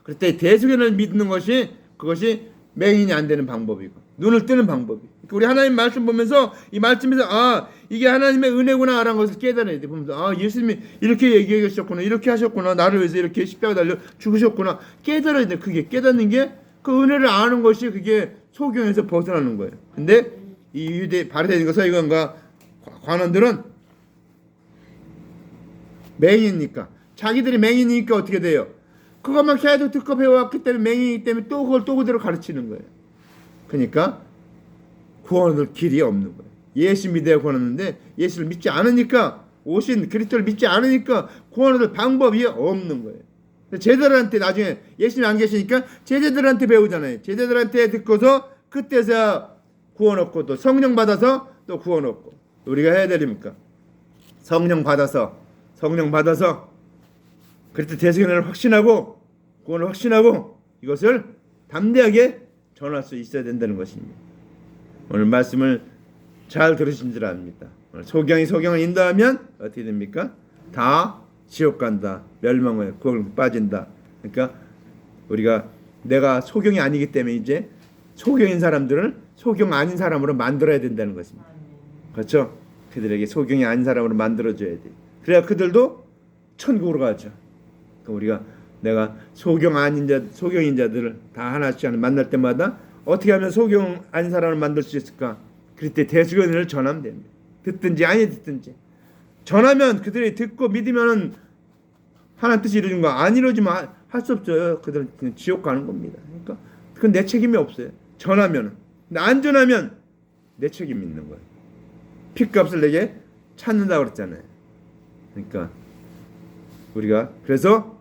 그때 대속연을 믿는 것이 그것이 맹인이 안 되는 방법이고 눈을 뜨는 방법이. 그러니까 우리 하나님 말씀 보면서 이 말씀에서 이게 하나님의 은혜구나라는 것을 깨달아야 돼. 보면서 예수님이 이렇게 얘기하셨구나, 이렇게 하셨구나, 나를 위해서 이렇게 십자가 달려 죽으셨구나 깨달아야 돼. 그게 깨닫는 게 그 은혜를 아는 것이 그게 소경에서 벗어나는 거예요. 근데 이 유대 바리새인과 서기관과 관원들은 맹인이니까 자기들이 맹인이니까 어떻게 돼요? 그것만 계속 듣고 배워왔기 때문에 맹인이기 때문에 또 그걸 또 그대로 가르치는 거예요. 그러니까 구원 얻을 길이 없는 거예요. 예수 믿어야 구원 얻는데 예수를 믿지 않으니까 오신 그리스도를 믿지 않으니까 구원 얻을 방법이 없는 거예요. 제자들한테 나중에 예수님이 안 계시니까 제자들한테 배우잖아요. 제자들한테 듣고서 그때서야 구원 얻고 또 성령 받아서 또 구원 얻고. 우리가 해야 되립니까? 성령 받아서 그때 대속연을 확신하고 구원을 확신하고 이것을 담대하게 전할 수 있어야 된다는 것입니다. 오늘 말씀을 잘 들으신 줄 압니다. 오늘 소경을 인도하면 어떻게 됩니까? 다 지옥 간다. 멸망에 구원을 빠진다. 그러니까 우리가 내가 소경이 아니기 때문에 이제 소경인 사람들을 소경 아닌 사람으로 만들어야 된다는 것입니다. 그렇죠? 그들에게 소경이 아닌 사람으로 만들어줘야 돼. 그래야 그들도 천국으로 가죠. 우리가 내가 소경인 자들을 다 하나씩 만날 때마다 어떻게 하면 소경 아닌 사람을 만들 수 있을까? 그때 대속연을 전하면 됩니다. 듣든지 아니 듣든지 전하면 그들이 듣고 믿으면은 하나님 뜻이 이루어진 거 안 이루어지면 할 수 없죠. 그들은 그냥 지옥 가는 겁니다. 그러니까 그건 내 책임이 없어요. 전하면. 근데 안 전하면 내 책임이 있는 거예요. 피값을 내게 찾는다고 그랬잖아요. 그러니까 우리가 그래서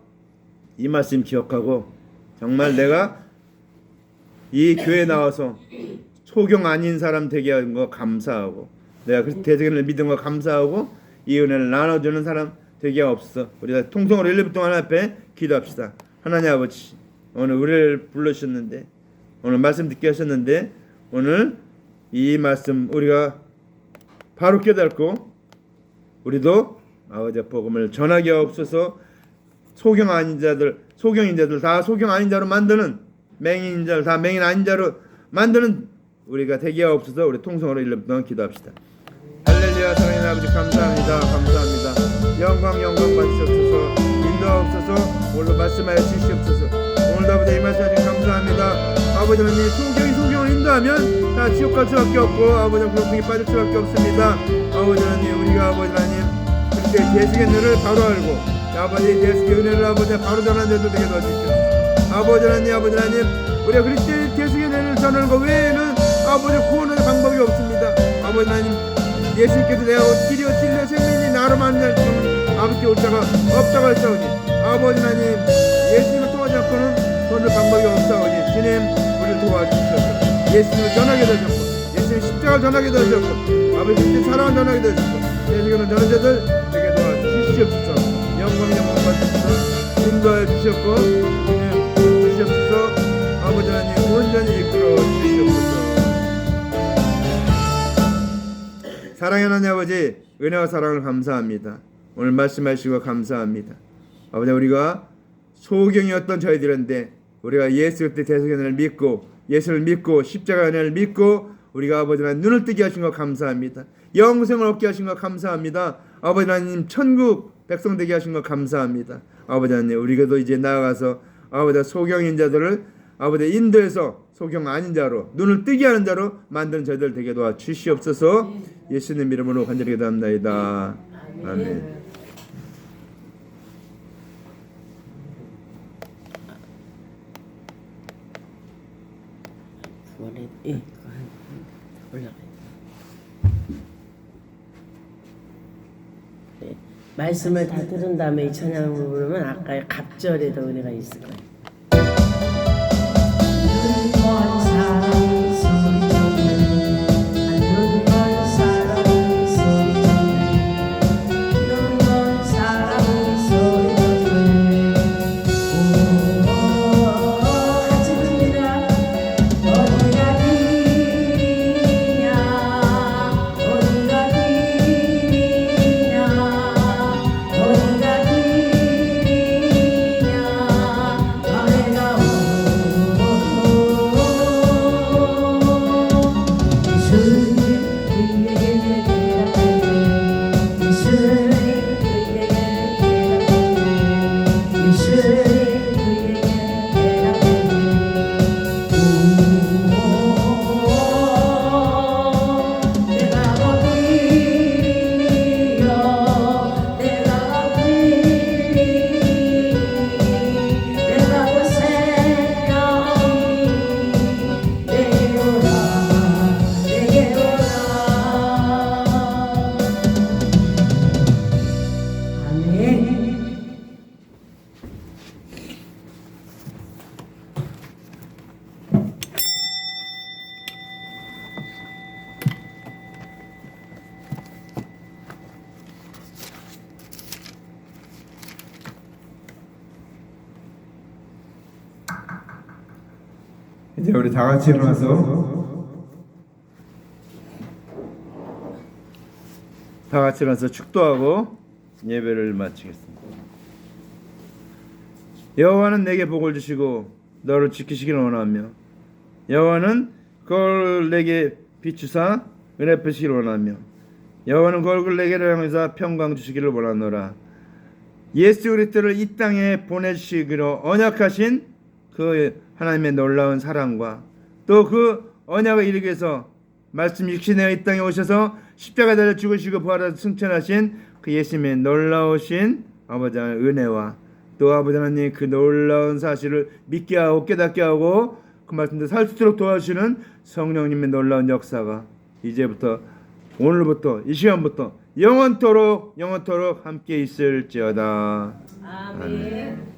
이 말씀 기억하고 정말 내가 이 교회 나와서 소경 아닌 사람 되게 한 거 감사하고 내가 그 대적을 믿은 거 감사하고 이 은혜를 나눠주는 사람 되게 없어. 우리가 통성으로 1, 2분 동안 앞에 기도합시다. 하나님 아버지, 오늘 우리를 불러주셨는데 오늘 말씀 듣게 하셨는데 오늘 이 말씀 우리가 바로 깨닫고 우리도 아버지 복음을 전하게 없어서 소경 아닌 자들, 소경인 자들 다 소경 아닌 자로 만드는 맹인인 자를 다 맹인 아닌 자로 만드는 우리가 되게 없어서 우리 통성으로 1분 동안 기도합시다. 할렐루야. 사랑하는 아버지 감사합니다. 감사합니다. 영광 받으시옵소서. 인도하옵소서. 오늘도 말씀하여 주시옵소서. 오늘도 아버지 이 말씀 하신 감사합니다. 아버지 하나님 소경을 인도하면 다 지옥 갈 수밖에 없고 아버지 고통에 빠질 수밖에 없습니다. 아버지 하나님 우리가 아버지 하나님 그때 예수의 은혜를 바로 알고 아버지 예수의 은혜를 아버지 바로 전하는 자들 되게 도와주시옵소서. 아버지 하나님 우리가 그리스도의 예수의 은혜를 전하는 것 외에는 아버지 구원의 방법이 없습니다. 아버지 하나님 예수께서 내가 길이요 진리요 생명이 나로 만든 자는 아버지께 올 자가 없다고 하시오니 아버지 하나님 예수님을 통하지 않고는 구원의 방법이 없사오니 주님 우리를 도와주시옵소서. 예수님을 전하게 되셨고 예수님 십자가를 전하게 되셨고 아버지 그리스도의 사랑을 전하게 되셨고 예수님을 전하는 자들 되게 도와주시옵소서. 영광 받으시옵소서. 인도하여 주셨고 주님 주시옵소서. 아버지 하나님 온전히 이끌어 주시옵소서. 사랑의 하나님 아버지 은혜와 사랑을 감사합니다. 오늘 말씀하시고 감사합니다. 아버지 우리가 소경이었던 저희들인데 우리가 예수 그리스도의 대속연을 믿고 예수를 믿고 십자가 은혜를 믿고 우리가 아버지 하나님 눈을 뜨게 하신 것 감사합니다. 영생을 얻게 하신 것 감사합니다. 아버지 하나님 천국 백성 되게 하신 것 감사합니다. 아버지 하나님 우리가도 이제 나아가서 아버지 소경인 자들을 아버지 인도해서 소경 아닌 자로 눈을 뜨게 하는 자로 만드는 저희들 되게 도와 주시옵소서. 예수님 이름으로 간절히 기도합니다. 아멘. 올라가요. 네. 말씀을 다 들은 다음에 이 찬양을 부르면 아까의 갑절에도 은혜가 있을 거예요. 이제 우리 다 같이 일어나서 축도하고 예배를 마치겠습니다. 여호와는 내게 복을 주시고 너를 지키시기를 원하며 여호와는 그걸 내게 비추사 은혜 베시기를 원하며 여호와는 그 얼굴 내게 향하사 평강 주시기를 원하노라. 예수 그리스도를 이 땅에 보내주시기로 언약하신 그 하나님의 놀라운 사랑과 또 그 언약을 이루기 위해서 말씀 육신되어 이 땅에 오셔서 십자가 달려 죽으시고 부활하셔서 승천하신 그 예수님의 놀라우신 아버지 하나님의 은혜와 또 아버지 하나님 그 놀라운 사실을 믿게 하고 깨닫게 하고 그 말씀대로 살 수 있도록 도와주시는 성령님의 놀라운 역사가 이제부터 오늘부터 이 시간부터 영원토록 함께 있을지어다. 아멘.